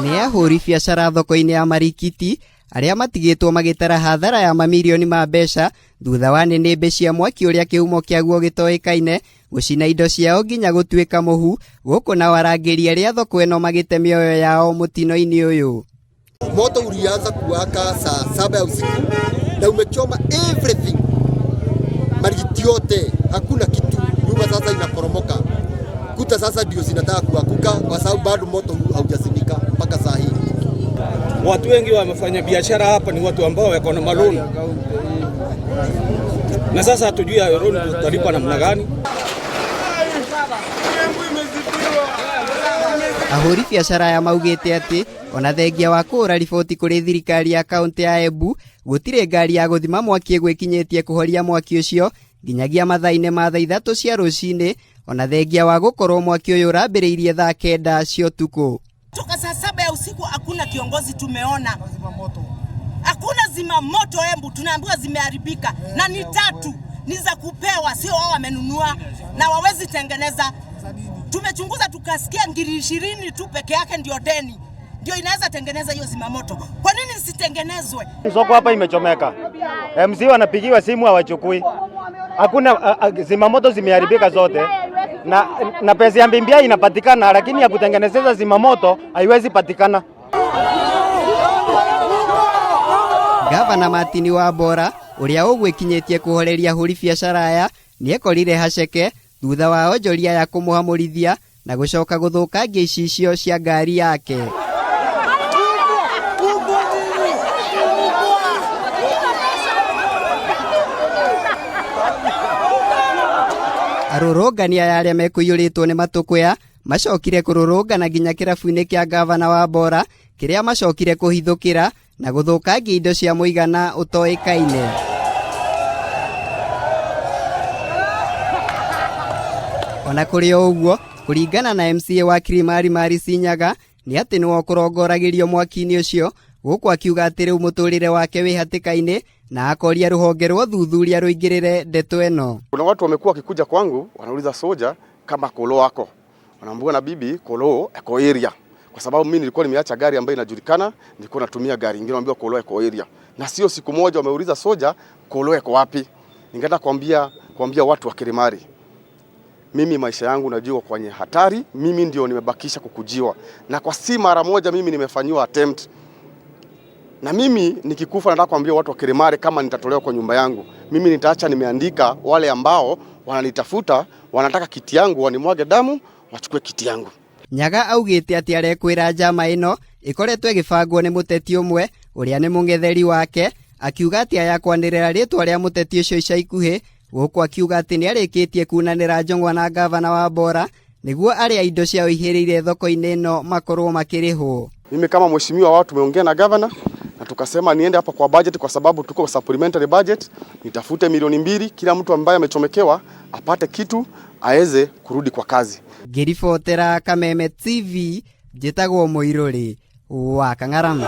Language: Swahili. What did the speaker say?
Nĩ ahũri biacara thoko-inĩ ya Marikiti arĩa matigĩtwo magĩtara hathara ya mamirioni ma mbeca thutha wa nĩnĩmbĩ cia mwaki ũrĩa kĩhumo kĩaguo gĩtoĩkaine gũcina indo ciao nginya gũtuĩka mũhu gũkũ na warangĩri arĩa thoko ĩno magĩte mĩoyo yao mũtino-inĩ ũyũ. Moto ulianza kuwaka saa 7 ya usiku na umechoma everything. Marikiti yote hakuna kitu, nyumba sasa inaporomoka. Kuta sasa ndio zinataka kuanguka kwa sababu bado moto haujazimika mpaka saa hii. Watu wengi wamefanya biashara hapa ni watu ambao wako na maloni. Na sasa hatujui ya loan tutalipa namna gani. Ahũri biacara ya maugĩte atĩ ona thengia wa kũhũra riboti kũrĩ thirikari ya kaunti ya Embu gũtirĩ ngari ya gũthima mwaki ĩgwĩkinyĩtie kũhoria mwaki ũcio nginyagia mathaa-inĩ ma thaa 3 cia rũcinĩ, ona thengia wa gũkorwo mwaki ũyũ ũrambĩrĩirie thaa 9 cia ũtukũ. Toka saa 7 ya usiku hakuna kiongozi tumeona. Hakuna zima moto Embu, tunaambiwa zimeharibika na ni 3 ni za kupewa, sio wao wamenunua na wawezi tengeneza. Tumechunguza tukasikia ngiri 20 tu peke yake ndio deni ndio inaweza tengeneza hiyo zimamoto. Kwa nini isitengenezwe? Soko hapa imechomeka. MC wanapigiwa simu hawachukui. Hakuna zimamoto zimeharibika zote. Na pesa ya mbimbia inapatikana lakini ya kutengenezeza zimamoto haiwezi patikana. Gavana Martin Wambora ũrĩa ũgwĩkinyĩtie kũhoreria ahũri biacara aya nĩekorire haceke thutha wa onjoria ya kũmũhamũrithia na gũcoka gũthũkangia icicio cia ngari yake. Arũrũngania ya arĩa mekũiyũrĩtwo nĩ matũkũya macokire kũrũrũngana nginya kĩrabu-inĩ kĩa gavana Wambora kĩrĩa macokire kũhithũkĩra na gũthũkangia indo cia mũigana ũtoĩkaine. Ona kũrĩ o ũguo, kũringana na MCA wa Kirimari Marisi Nyaga nĩ atĩ nĩwe ũkũrongoragĩrio mwaki-inĩ ũcio gũkũ akiuga atĩ rĩu mũtũrĩre wake wĩ hatĩka-inĩ na akoria rũhonge rwa thuthuria rũingĩrĩre ndeto ĩno. Kuna watu wamekuwa wakikuja kwangu wanauliza soja kama kolo wako. Wanaambiwa na bibi kolo eko area. Kwa sababu mimi nilikuwa nimeacha gari ambayo inajulikana, nilikuwa natumia gari nyingine, wanaambiwa kolo eko area. Na sio siku moja wameuliza soja kolo eko wapi. Ningetaka kuambia watu wa Kirimari. Mimi maisha yangu najua kwenye hatari, mimi ndio nimebakisha kukujiwa. Na kwa si mara moja mimi nimefanywa attempt. Na mimi nikikufa nataka kuambia watu wa Kirimari kama nitatolewa kwa nyumba yangu. Mimi nitaacha nimeandika wale ambao wananitafuta, wanataka kiti yangu, wanimwage damu, wachukue kiti yangu. Nyaga augĩte atĩ arekwĩra njama ĩno ĩkoretwo ĩgĩbangwo nĩ mũteti ũmwe ũrĩa nĩ mũng'etheri wake, akiuga atĩ ayakwanĩrĩra rĩtwa rĩa mũteti ũcio ica ikuhĩ, gũkũ akiuga atĩ nĩarĩkĩtie kunanĩra njongwa na gavana Wambora nĩguo arĩa indo ciao ihĩrĩire thoko-inĩ ĩno makorwo makĩrĩhwo. Mimi kama mheshimiwa wao tumeongea na gavana na tukasema niende hapa kwa budget kwa sababu tuko supplementary budget, nitafute milioni 2 kila mtu ambaye amechomekewa apate kitu aweze kurudi kwa kazi. Ngĩribotera Kameme TV, njĩtagwo Mũirũrĩ wa Kang'aramu.